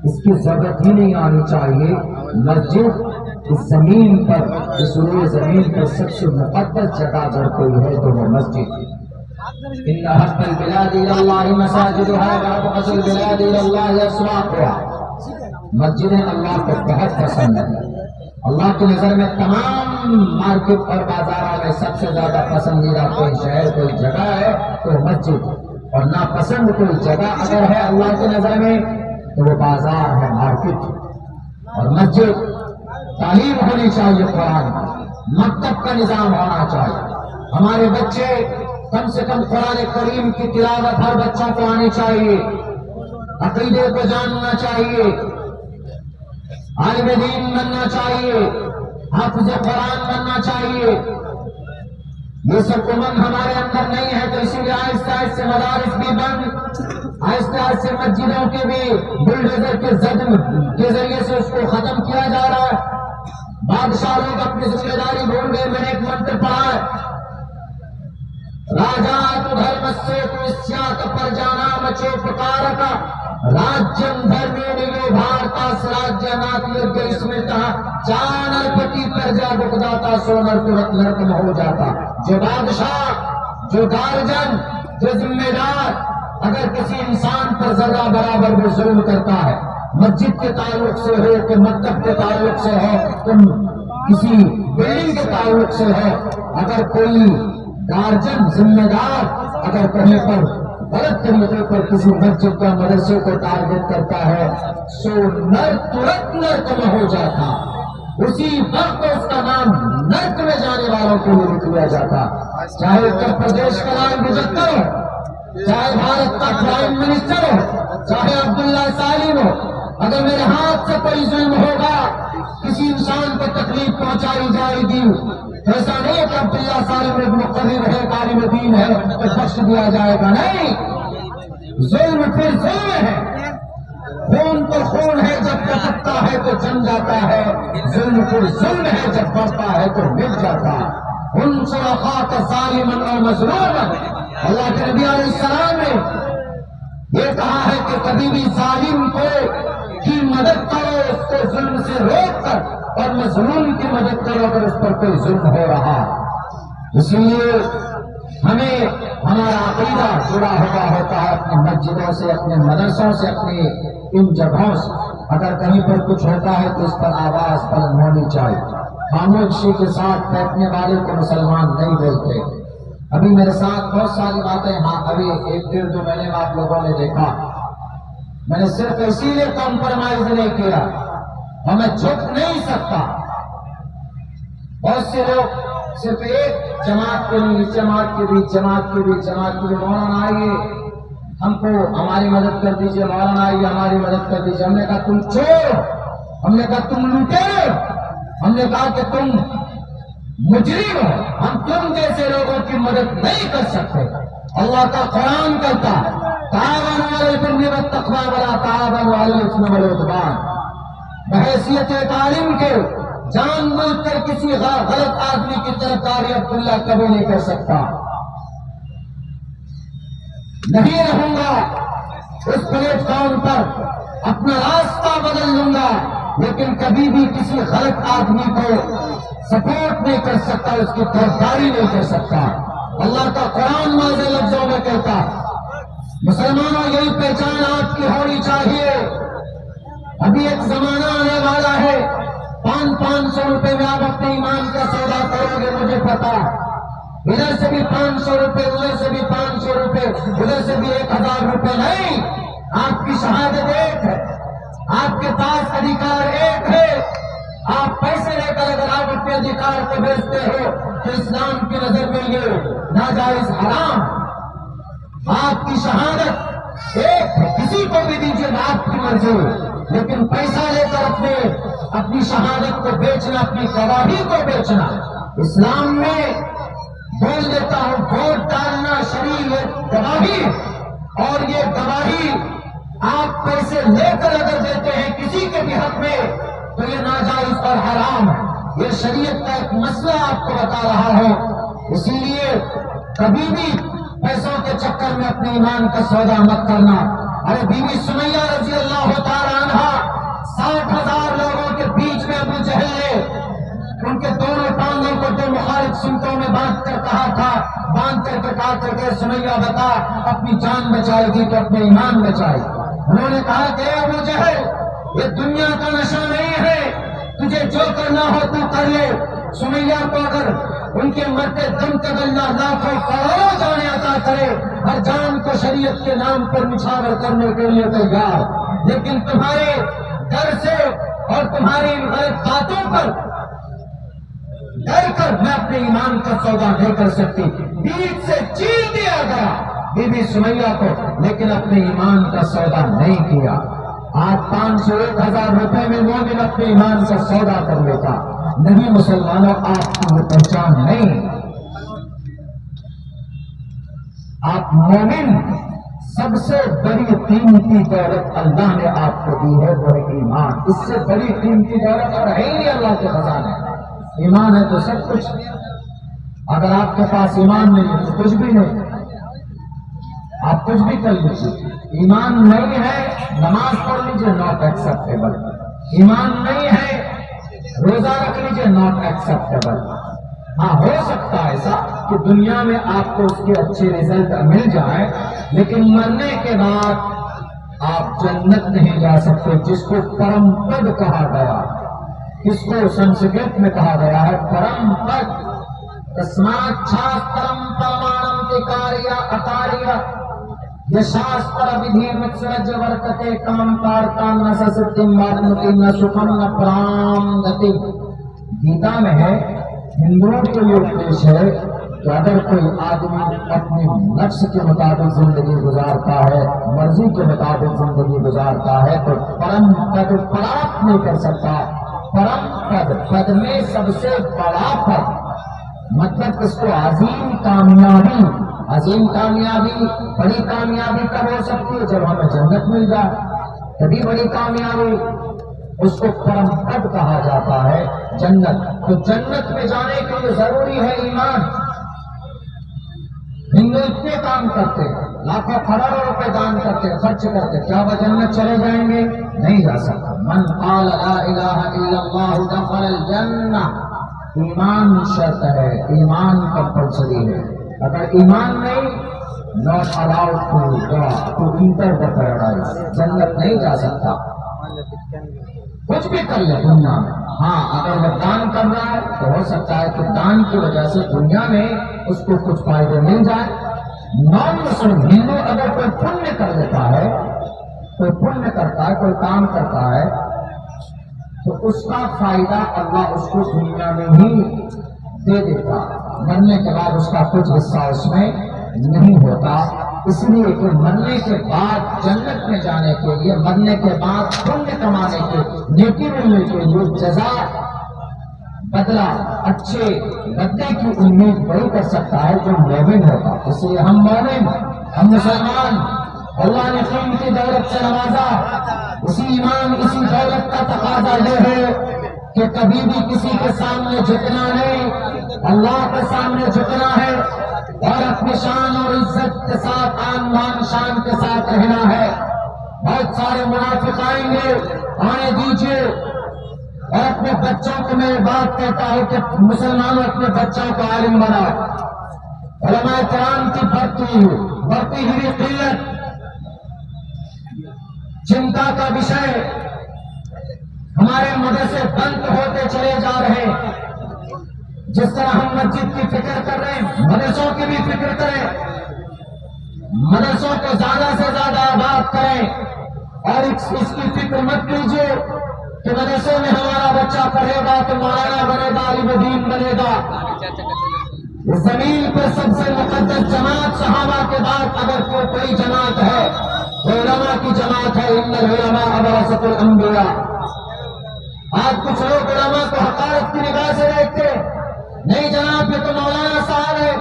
اس کی ضرورت ہی نہیں آنی چاہیے. مسجد اس زمین پر، اس روئے زمین پر سب سے مقدس جگہ اگر کوئی ہے تو وہ مسجد. ان حق البلاد الى الله مساجدها وابغض البلاد الى الله اسواقها. مسجدیں اللہ کو بہت پسند ہے. اللہ کی نظر میں تمام مارکیٹ اور بازاروں میں سب سے زیادہ پسندیدہ کوئی شہر کوئی جگہ ہے تو مسجد، اور ناپسند کوئی جگہ اگر ہے اللہ کی نظر میں تو وہ بازار ہے، مارکیٹ. اور مسجد تعلیم ہونی چاہیے، قرآن مکتب کا نظام ہونا چاہیے. ہمارے بچے کم سے کم قرآن کریم کی تلاوت ہر بچوں کو آنی چاہیے، عقیدے کو جاننا چاہیے، عالم دین بننا چاہیے، حافظ قرآن بننا چاہیے. یہ سب امنگ ہمارے اندر نہیں ہے، تو اسی لیے آہستہ آہستہ مدارس بھی بند، آہستہ آہستہ مسجدوں کے بھی بلڈوزر کے زدم کے ذریعے سے اس کو ختم کیا جا رہا ہے. بادشاہ لوگ اپنی ذمہ داری بھول گئے. میں نے ایک منتر پڑھا ہے، راجا تو دھرم سے نسیات پر جانا مچوپکار کا راجم دھرمی نیو بھارتا سراجیہ نات یوگیہ اسمرتا چانر پتی پرجا بکداتا سونر ترت نرکم ہو جاتا. جو بادشاہ، جو گارجن، جو ذمہ دار اگر کسی انسان پر ذرہ برابر بھی ظلم کرتا ہے، مسجد کے تعلق سے ہو کہ مکتب کے تعلق سے ہو کہ کسی بلڈنگ کے تعلق سے ہو، اگر کوئی گارجن ذمہ دار اگر کہیں پر غلط طریقے پر کسی مسجد کا مدرسے کو ٹارگٹ کرتا ہے سو نر ترت نرک ہو جاتا. اسی وقت اس کا نام نرک میں جانے والوں کے لیے لکھ لیا جاتا. چاہے اتر پردیش کا لال گجر ہو، چاہے بھارت کا پرائم منسٹر ہو، چاہے عبداللہ سالم ہو، اگر میرے ہاتھ سے کوئی ظلم ہوگا، کسی انسان کو تکلیف پہنچائی جائے گی، ایسا نہیں کہ عبداللہ سالم ایک مقرر ہے، عالم دین ہے تو بخش دیا جائے گا. نہیں، ظلم پھر ظلم ہے. خون تو خون ہے، جب ٹپکتا ہے تو جم جاتا ہے. ظلم پھر ظلم ہے، جب بڑھتا ہے تو مٹ جاتا. انصر اخاک ظالما او مظلوما. اللہ کے نبی علیہ السلام نے یہ کہا ہے کہ کبھی بھی ظالم کو کی مدد کرو، اس کو ظلم سے روک کر، اور مظلوم کی مدد کرو اگر اس پر کوئی ظلم ہو رہا. اسی لیے ہمیں ہمارا عقیدہ جڑا ہوا ہوتا ہے اپنی مسجدوں سے، اپنے مدرسوں سے، اپنی ان جگہوں سے. اگر کہیں پر کچھ ہوتا ہے تو اس پر آواز بلند ہونی چاہیے. خاموشی کے ساتھ بیٹھنے والے کو مسلمان نہیں بولتے. ابھی میرے ساتھ بہت ساری باتیں، ہاں ابھی ایک ڈیڑھ دو مہینے میں آپ لوگوں نے دیکھا، میں نے صرف اسی لیے کمپرومائز نہیں کیا اور میں جھک نہیں سکتا. بہت سے لوگ صرف ایک جماعت کے لیے، جماعت کے بیچ مولانا آئیے ہم کو ہماری مدد کر دیجیے، مولانا آئیے ہماری مدد کر دیجیے. ہم نے کہا تم چور، ہم نے کہا تم لوٹے، ہم نے کہا کہ تم مجرم ہو. ہم تم جیسے لوگوں کی مدد نہیں کر سکتے. اللہ کا قرآن کہتا ہے تعاونوا علی البر والتقوی ولا تعاونوا علی الاثم والعدوان. بحیثیت عالم کے جان بوجھ کر کسی غلط آدمی کی طرفداری عبداللہ کبھی نہیں کر سکتا. نہیں رہوں گا اس پلیٹ فارم پر، اپنا راستہ بدل لوں گا، لیکن کبھی بھی کسی غلط آدمی کو سپورٹ نہیں کر سکتا، اس کی طرفداری نہیں کر سکتا. اللہ کا قرآن واضح لفظوں میں کہتا مسلمانوں یہی پہچان آپ کی ہونی چاہیے. ابھی ایک زمانہ آنے والا ہے 500 روپے میں آپ اپنے ایمان کا سودا کرو گے، مجھے پتا. ادھر سے بھی 500 روپے، ادھر سے بھی 500 روپے، ادھر سے بھی 1000 روپے. نہیں، آپ کی شہادت ایک ہے، آپ کے پاس ادھیکار ایک ہے. آپ پیسے لے کر اگر آپ اپنے ادھیکار کو بیچتے ہو تو اسلام کی نظر میں یہ ناجائز حرام. آپ کی شہادت ایک ہے، کسی کو بھی دیجیے آپ کی مرضی، لیکن پیسہ لے کر اپنی شہادت کو بیچنا، اپنی گواہی کو بیچنا اسلام میں بول دیتا ہوں ووٹ ڈالنا شریعت گواہی، اور یہ گواہی آپ پیسے لے کر اگر دیتے ہیں کسی کے بھی حق میں تو یہ ناجائز اور حرام ہے. یہ شریعت کا ایک مسئلہ آپ کو بتا رہا ہوں. اسی لیے کبھی بھی پیسوں کے چکر میں اپنے ایمان کا سودا مت کرنا. ارے بی بی سمیہ رضی اللہ تعالی عنہا باندھ کر کہا تھا، باندھ کر کے کہا تھا کہ سمیہ بتا اپنی جان بچائے گی تو اپنے ایمان بچائے گی۔ انہوں نے کہا کہ ابو جہل یہ دنیا کا نشہ نہیں ہے، تجھے جو کرنا ہو تو کر لے۔ سمیہ کو اگر ان کے مرتے دم تک اللہ لاکھوں کروڑوں جانیں عطا کرے، ہر جان کو شریعت کے نام پر نچھاور کرنے کے لیے تیار، لیکن تمہارے ڈر سے اور تمہاری غلط باتوں پر ڈر کر میں اپنے ایمان کا سودا نہیں کر سکتی۔ بیچ سے چیر دیا گیا بی بی سمیہ کو، لیکن اپنے ایمان کا سودا نہیں کیا۔ آج 500 1000 روپے میں مومن اپنے ایمان کا سودا کر لیتا۔ نہیں مسلمانوں، آپ کی وہ پہچان نہیں۔ آپ مومن، سب سے بڑی قیمتی دولت اللہ نے آپ کو دی ہے وہ ہے ایمان۔ اس سے بڑی قیمتی دولت اور ہے ہی اللہ کے خزانے۔ ایمان ہے تو سب کچھ، اگر آپ کے پاس ایمان نہیں ہے تو کچھ بھی نہیں، آپ کچھ بھی کر لیجیے۔ ایمان نہیں ہے نماز پڑھ لیجیے، ناٹ ایکسیپٹیبل۔ ایمان نہیں ہے روزہ رکھ لیجیے، ناٹ ایکسیپٹیبل۔ ہاں ہو سکتا ہے ایسا کہ دنیا میں آپ کو اس کے اچھے رزلٹ مل جائیں، لیکن مرنے کے بعد آپ جنت نہیں جا سکتے، جس کو پرم پد کہا گیا، جس کو سنسکرت میں کہا گیا ہے پرم پد۔ تسمات شاسترم پرمانم تکاریہ اکاریہ یشاستر ودھی متسرج ورتتے کام کارتا نہ سستم وارنتی نہ سکھم نہ پرام گتی۔ گیتا میں ہے، ہندوؤں کے لیے اپدیش ہے کہ اگر کوئی آدمی اپنی نفس کے مطابق زندگی گزارتا ہے، مرضی کے مطابق زندگی گزارتا ہے تو پرم پد پراپت نہیں کر سکتا۔ پرم پد، پد میں سب سے بڑا پد، مطلب اس کو عظیم کامیابی، عظیم کامیابی، بڑی کامیابی کب ہو سکتی ہے؟ جب ہمیں جنت مل جائے، تبھی بڑی کامیابی۔ اس کو پرم پد کہا جاتا ہے جنت۔ تو جنت میں جانے کے لیے ضروری ہے ایمان۔ ہندو اتنے کام کرتے، لاکھوں کروڑوں روپے دان کرتے، خرچ کرتے، کیا وہ جنت چلے جائیں گے؟ نہیں جا سکتا۔ من قال لا الہ الا اللہ دخل الجنہ۔ ایمان شرط ہے، ایمان کمپلسری ہے۔ اگر ایمان نہیں، not allowed to enter the paradise, جنت نہیں جا سکتا۔ کچھ بھی کر لے دنیا میں، ہاں اگر وہ دان کر رہا ہے تو ہو سکتا ہے کہ دان کی وجہ سے دنیا میں اس کو کچھ فائدے مل جائے۔ نان مسلم ہندو اگر کوئی پنیہ کر لیتا ہے، کوئی پنیہ کرتا ہے، کوئی کام کرتا ہے، تو اس کا فائدہ اللہ اس کو دنیا میں ہی دے دیتا، مرنے کے بعد اس کا کچھ حصہ اس میں نہیں ہوتا۔ اس لیے کہ مرنے کے بعد جنت میں جانے کے لیے، مرنے کے بعد پنیہ کمانے کے، نیکی ملنے کے لیے، جزا بدلہ اچھے بدلے کی امید وہی کر سکتا ہے جو مومن ہوگا۔ اس لیے ہم مومن، ہم مسلمان، اللہ نے قیمتی دولت سے نوازا۔ اسی ایمان، اسی دولت کا تقاضا یہ ہے کہ کبھی بھی کسی کے سامنے جھکنا نہیں، اللہ کے سامنے جھکنا ہے اور اپنی شان اور عزت کے ساتھ، آن بان شان کے ساتھ رہنا ہے۔ بہت سارے منافق آئیں گے، آنے دیجیے۔ اور اپنے بچوں کو میں بات کہتا ہوں کہ مسلمانوں اپنے بچوں کو عالم بناؤ۔ علماء کرام کی بڑھتی ہوئی قلت چنتا کا وشے، ہمارے مدرسے بند ہوتے چلے جا رہے ہیں۔ جس طرح ہم مسجد کی فکر کر رہے ہیں، مدرسوں کی بھی فکر کریں، مدرسوں کو زیادہ سے زیادہ آباد کریں، اور اس کی فکر مت کیجیے کہ مدرسے میں ہمارا بچہ پڑھے گا تو مولانا بنے گا، عالم دین بنے گا۔ اس زمین پر سب سے مقدس جماعت صحابہ کے بعد اگر کوئی جماعت ہے، وہ علماء کی جماعت ہے۔ ان العلماء ورثۃ الانبیاء۔ آج کچھ لوگ علماء کو حقارت کی نگاہ سے دیکھتے، نہیں جناب یہ تو مولانا صاحب ہے،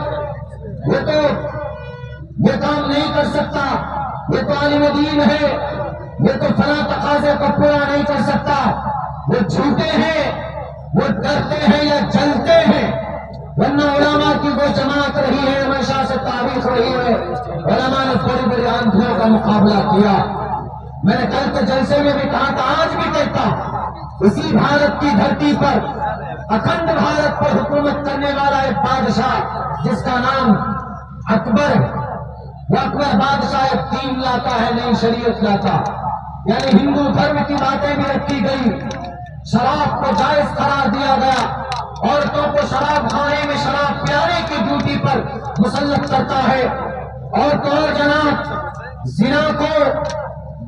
یہ کام نہیں کر سکتا، یہ تو عالم دین ہے، یہ تو فلاں تقاضے کو پورا نہیں کر سکتا۔ وہ جھوٹے ہیں، وہ ڈرتے ہیں یا جلتے ہیں، ورنہ علماء کی وہ جماعت رہی ہے، ہمیشہ سے تاریخ رہی ہے۔ علماء نے بڑی بڑی آندھیوں کا مقابلہ کیا۔ میں نے کل کے جلسے میں بھی کہا تھا، آج بھی کہتا، اسی بھارت کی دھرتی پر اکھنڈ بھارت پر حکومت کرنے والا ایک بادشاہ جس کا نام اکبر ہے. وہ اکبر بادشاہ ایک دین لاتا ہے، نئی شریعت لاتا، یعنی ہندو دھرم کی باتیں بھی رکھی گئی، شراب کو جائز قرار دیا گیا، عورتوں کو شراب خانے میں شراب پیانے کی ڈیوٹی پر مسلط کرتا ہے، اور تو اور جناب زنا کو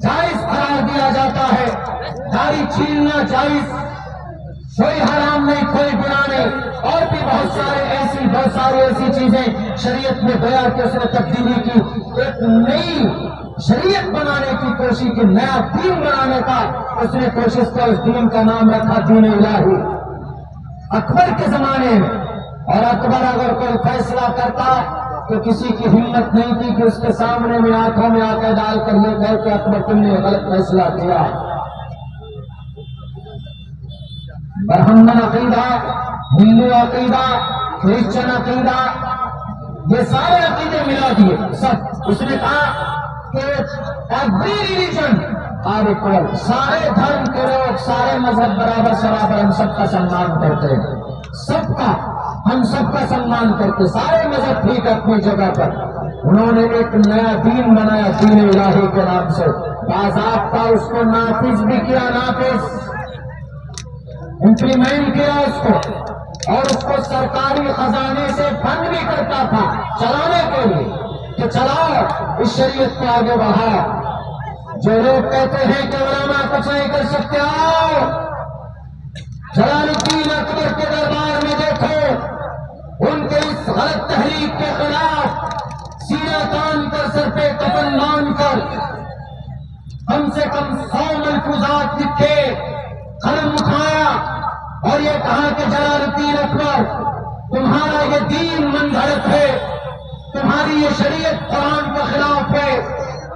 جائز قرار دیا جاتا ہے، داڑھی چھیلنا جائز، کوئی حرام نہیں، کوئی گناہ نہیں، اور بھی بہت ساری ایسی چیزیں شریعت میں بیان کے اس نے تبدیلی کی، ایک نئی شریعت بنانے کی کوشش کی، نیا دین بنانے کا اس نے کوشش کی. اس دین کا نام رکھا دین الہی اکبر کے زمانے میں. اور اکبر اگر کوئی فیصلہ کرتا تو کسی کی ہمت نہیں تھی کہ اس کے سامنے میں آنکھوں میں آنکھیں ڈال کر یہ کہے کہ اکبر تم نے غلط فیصلہ کیا. برہمن عقیدہ، ہندو عقیدہ، کرسچن عقیدہ، یہ سارے عقیدے ملا دیے سب. اس نے کہا کہ ایوری ریلیجن آر ایکول، سارے دھرم کے لوگ، سارے مذہب برابر سرابر، ہم سب کا سنمان کرتے ہیں، ہم سب کا سنمان کرتے، سارے مذہب ٹھیک اپنی جگہ پر. انہوں نے ایک نیا دین بنایا دین الہی کے نام سے، باضابطہ اس کو نافذ بھی کیا، امپلیمنٹ کیا اس کو، اور اس کو سرکاری خزانے سے فنڈ بھی کرتا تھا چلانے کے لیے کہ چلاؤ اس شریعت کو آگے بڑھاؤ. جو لوگ کہتے ہیں کہ علماء کچھ نہیں کر سکتے، آؤ جلال الدین اکبر کے دربار میں دیکھو، ان کے اس غلط تحریک کے خلاف سینہ تان کر، سر پہ کفن باندھ کر کم سے کم 100 ملفوظات لکھے، قلم اٹھایا اور یہ کہا کہ جلال الدین اکبر تمہارا یہ دین من گھڑت ہے، تمہاری یہ شریعت قرآن کے خلاف ہے،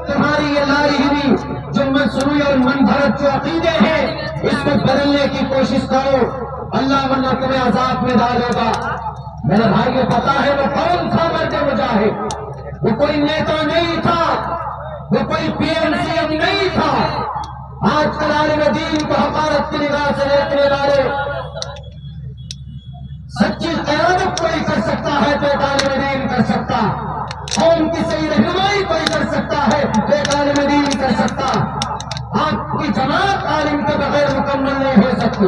تمہاری یہ لائی ہوئی جو منسوخی اور من گھڑت جو عقیدے ہیں اس کو بدلنے کی کوشش کرو، اللہ ورنہ تمہیں عذاب میں ڈالے گا. میرے بھائی کو پتا ہے وہ کون تھا مرد مجاہد، وہ کوئی نیتا نہیں تھا، وہ کوئی پی ایم سی ایم نہیں تھا. آج کل عالم دین کو حقارت کی نگاہ سے دیکھنے والے، سچی قیادت کوئی کر سکتا ہے تو ایک عالم دین کر سکتا، قوم کی صحیح رہنمائی کوئی کر سکتا ہے تو ایک عالم دین کر سکتا. آپ کی جماعت عالم کے بغیر مکمل نہیں ہو سکتی،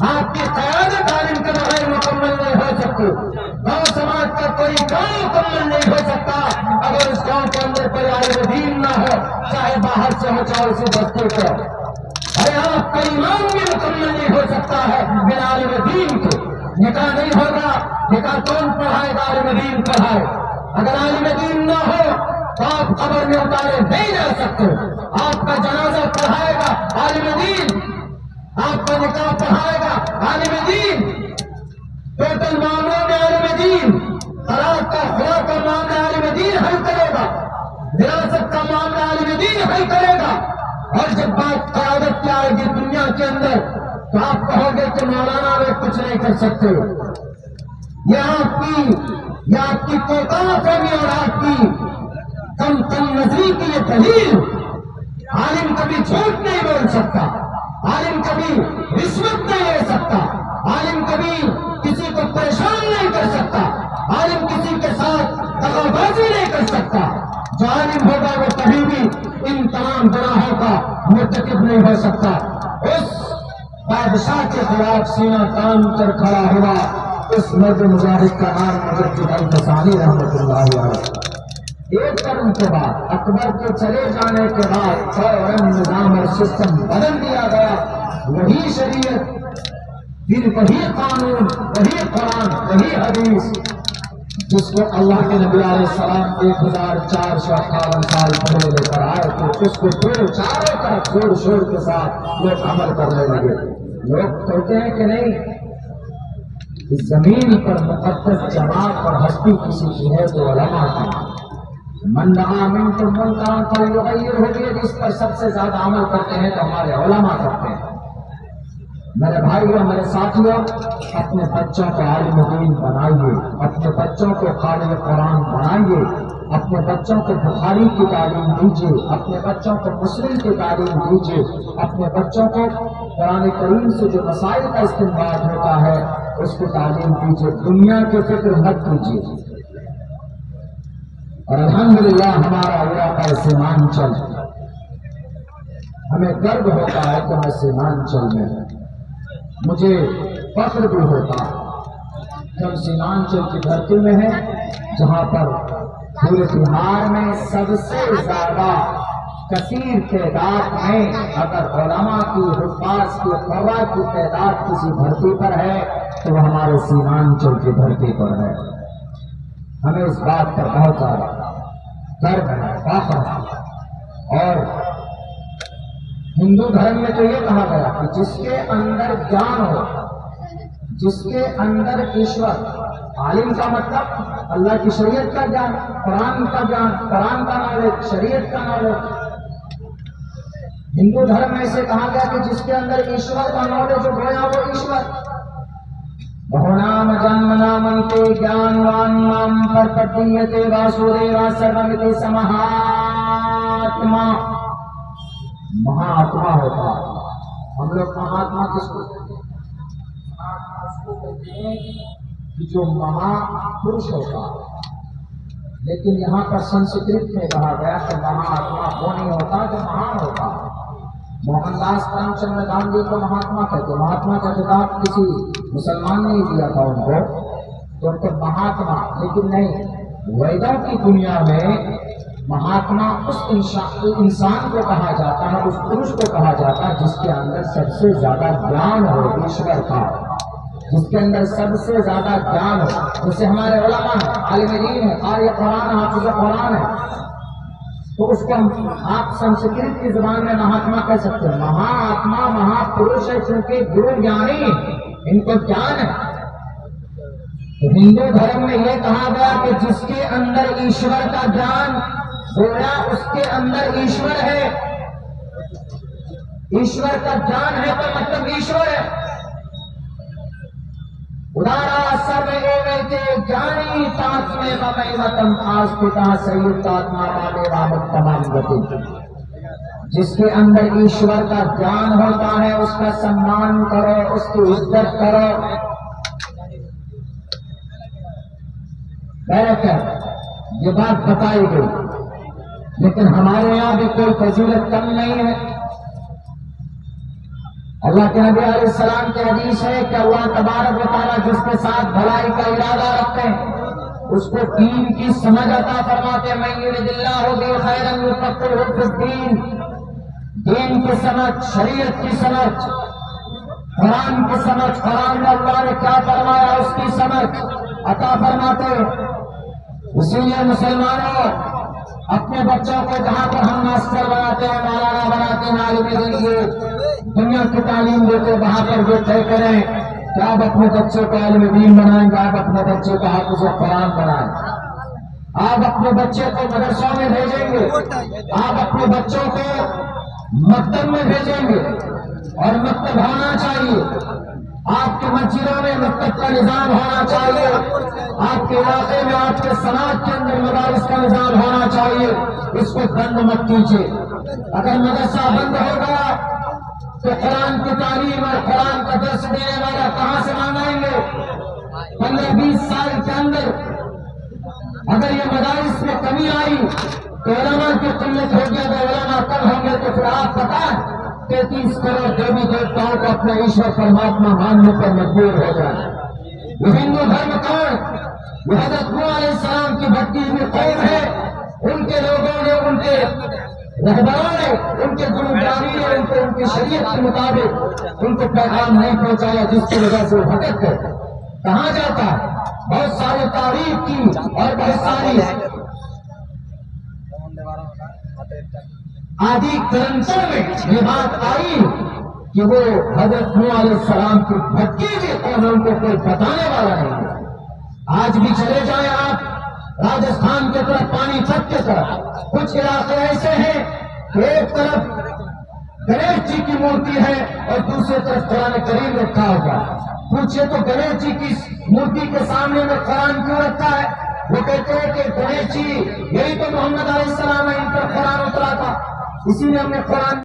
آپ کی قیادت عالم کے بغیر مکمل نہیں ہو سکتی. گاؤں سماج کا کوئی گاؤں مکمل نہیں ہو سکتا اگر اس گاؤں کے اندر کوئی عالم دین نہ ہو، چاہے باہر سے ہو چاہے اسی بستی سے. ارے آپ کا ایمان بھی مکمل نہیں ہو سکتا ہے بنا عالم دین کے. نکاح نہیں ہوگا، نکاح کون پڑھائے گا؟ عالم دین پڑھائے. اگر عالم دین نہ ہو تو آپ قبر میں اتارے نہیں جا سکتے. آپ کا جنازہ پڑھائے گا عالم دین، آپ کا نکاح پڑھائے گا عالم دین، ٹوٹل معاملوں میں عالم دین، طلاق کا خلا کا معاملہ عالم دین حل کرے گا، وراثت کا معاملہ عالم دین حل کرے گا. اور جب بات قیادت کی آئے گی دنیا کے اندر تو آپ کہو گے کہ مولانا لوگ کچھ نہیں کر سکتے. یہ آپ کی توقعات ہوگی اور آپ کی کم نظری کی یہ دلیل. عالم کبھی جھوٹ نہیں بول سکتا، عالم کبھی رشوت نہیں لے سکتا، عالم کبھی کسی کو پریشان نہیں کر سکتا، عالم کسی کے ساتھ دغابازی نہیں کر سکتا. جو عالم ہوگا وہ کبھی بھی ان تمام گناہوں کا مرتکب نہیں ہو سکتا. اس بادشاہ کے خلاف سینہ تان کر کھڑا ہوا اس مرد مجاہد کا نام مجدد الفسانی رحمۃ اللہ علیہ. ایک قرن کے بعد اکبر کے چلے جانے کے بعد فوراً نظام اور سسٹم بدل دیا گیا. وہی شریعت، پھر وہی قانون، وہی قرآن، وہی حدیث جس کو اللہ کے نبی علیہ السلام 1458 سال پہلے لے کر آئے تھے، اس کو پھر چاروں طرف زور شور کے ساتھ لوگ عمل کرنے لگے. لوگ کہتے ہیں کہ نہیں، اس زمین پر مقدس جماعت اور ہستی کسی کی ہے تو علماء کی. من رعا منکم منکرا فلیغیرہ بیدہ، اس پر سب سے زیادہ عمل کرتے ہیں تو ہمارے علماء کرتے ہیں. میرے بھائیوں، میرے ساتھیوں، اپنے بچوں کو عالم دین بنائیے، اپنے بچوں کو قاری قرآن بنائیے، اپنے بچوں کو بخاری کی تعلیم دیجیے، اپنے بچوں کو مسلم کی تعلیم دیجیے، اپنے بچوں کو قرآن کریم سے جو مسائل کا استنباط ہوتا ہے اس کو تعلیم دیجیے، دنیا کی فکر مت کیجیے۔ اور الحمدللہ ہمارا علاقہ سیمانچل، ہمیں گرو ہوتا ہے کہ میں سیمانچل میں ہوں، مجھے فخر بھی ہوتا کہ ہم سیمانچل کی دھرتی میں ہیں، جہاں پر پورے بہار میں سب سے زیادہ کثیر تعداد میں اگر علماء کی، حفاظ کی، قراء کی تعداد کسی دھرتی پر ہے تو وہ ہمارے سیمانچل کی دھرتی پر ہے۔ ہمیں اس بات پر بہت زیادہ گرو ہے، فخر ہے۔ اور ہندو دھرم میں تو یہ کہا گیا کہ جس کے اندر جان ہو، جس کے اندر ایشور، عالم کا مطلب اللہ کی شریعت کا جان، قرآن کا جان، قرآن کا نالج، شریعت کا نالج۔ ہندو دھرم میں اسے کہا گیا کہ جس کے اندر ایشور کا نالج ہو، گویا وہ ایشور۔ بہونام جنم نامنتے جانوان نام پرپدیتے واسودیوا سرومتی سمہاتما، مہاتما ہوتا ہے۔ ہم لوگ مہاتما کس کو کہتے ہیں؟ مہاتما اس کو کہتے ہیں کہ جو مہا پروش ہوتا ہے، لیکن یہاں پر سنسکرت میں کہا گیا کہ مہاتما وہ نہیں ہوتا جو مہان ہوتا ہے۔ موہن داس کرم چند گاندھی کو مہاتما کہتے، مہاتما کا خطاب کسی مسلمان نے ہی دیا تھا ان کو، تو ان کو مہاتما، لیکن نہیں، ویدوں کی دنیا میں مہاتما اس انسان کو کہا جاتا ہے، اس پروش کو کہا جاتا ہے جس کے اندر سب سے زیادہ جان ہو ایشور کا، جس کے اندر سب سے زیادہ جان ہو۔ جیسے ہمارے علماء ہیں، عالم دین ہے، قاری قرآن، حافظ قرآن ہے، تو اس کو آپ سنسکرت کی زبان میں مہاتما کہہ سکتے ہیں۔ مہاتما مہا پروش ہے کیونکہ گرو جانی، ان کو جان ہے۔ تو ہندو دھرم میں یہ کہا گیا کہ جس کے اندر ایشور کا جان، گویا اس کے اندر ایشور ہے۔ ایشور کا جان ہے تو مطلب ایشور ہے۔ ادارا سرو ایویتے جانی تاتمے ممیمتم آستھتا سیوتاتما والے رامتمام گتی۔ جس کے اندر ایشور کا جان ہوتا ہے اس کا سمان کرو، اس کی عزت کرو۔ یہ بات بتائی گئی، لیکن ہمارے یہاں بھی کوئی فضیلت کم نہیں ہے۔ اللہ کے نبی علیہ السلام کی حدیث ہے کہ اللہ تبارک و تعالیٰ جس کے ساتھ بھلائی کا ارادہ رکھتے ہیں اس کو دین کی سمجھ عطا فرماتے ہیں۔ من یرد اللہ بہ خیرا یفقہہ فی الدین، دین کی سمجھ، شریعت کی سمجھ، قرآن کی سمجھ، قرآن میں اللہ نے کیا فرمایا اس کی سمجھ عطا فرماتے۔ اسی لیے مسلمانوں اپنے بچوں کو جہاں پر ہم ماسٹر بناتے ہیں، مولانا بناتے ہیں، عالم دین کے دنیا کی تعلیم دیتے، وہاں پر وہ طے کریں کہ آپ اپنے بچوں کو عالم دین بنائیں گے، آپ اپنے بچے کو حافظ قرآن بنائیں، آپ اپنے بچے کو مدرسوں میں بھیجیں گے، آپ اپنے بچوں کو مکتب میں بھیجیں گے، اور مکتب ہونا چاہیے۔ آپ کے مسجدوں میں مکتب کا نظام ہونا چاہیے، آپ کے علاقے میں، آپ کے سماج کے اندر مدارس کا نظام ہونا چاہیے۔ اس کو بند مت کیجیے۔ اگر مدرسہ بند ہو گیا تو قرآن کی تعلیم اور قرآن کا درس دینے والا کہاں سے مانگائیں گے؟ 15-20 سال کے اندر اگر یہ مدارس میں کمی آئی تو علماء کی قلت ہو گیا، تو علماء کم ہوں گے، تو پھر آپ بتائیں 33 کروڑ دیوی دیوتاؤں کو اپنا ایشور پرماتما ماننے پر مجبور ہو جائے۔ یہ ہندو دھرم کون؟ یہ حضرت نوح علیہ السلام کی بھٹی ہوئی قوم ہے۔ ان کے لوگوں نے، ان کے رہبروں نے، ان کے گروگرانی نے ان کی شریعت کے مطابق ان کو پیغام نہیں پہنچایا، جس کی وجہ سے وہ بھٹک گئے۔ کہاں جاتا ہے؟ بہت ساری تعریف کی اور بہت ساری آدھی گرنتھوں میں یہ بات آئی کہ وہ حضرت نوح علیہ السلام کی بھٹکی ہوئی قوم، ان کو کوئی بتانے والا نہیں ہے۔ آج بھی چلے جائیں آپ راجستھان کی طرف، پانی پت کی طرف، کچھ علاقے ایسے ہیں کہ ایک طرف گنیش جی کی مورتی ہے اور دوسری طرف قرآن کریم رکھا ہوگا۔ پوچھے تو گنیش جی کی مورتی کے سامنے میں قرآن کیوں رکھا ہے؟ وہ کہتے ہیں کہ گنیش جی یہی تو محمد علیہ السلام ہے، ان پر قرآن اترا تھا، اسی نے ہم نے قرآن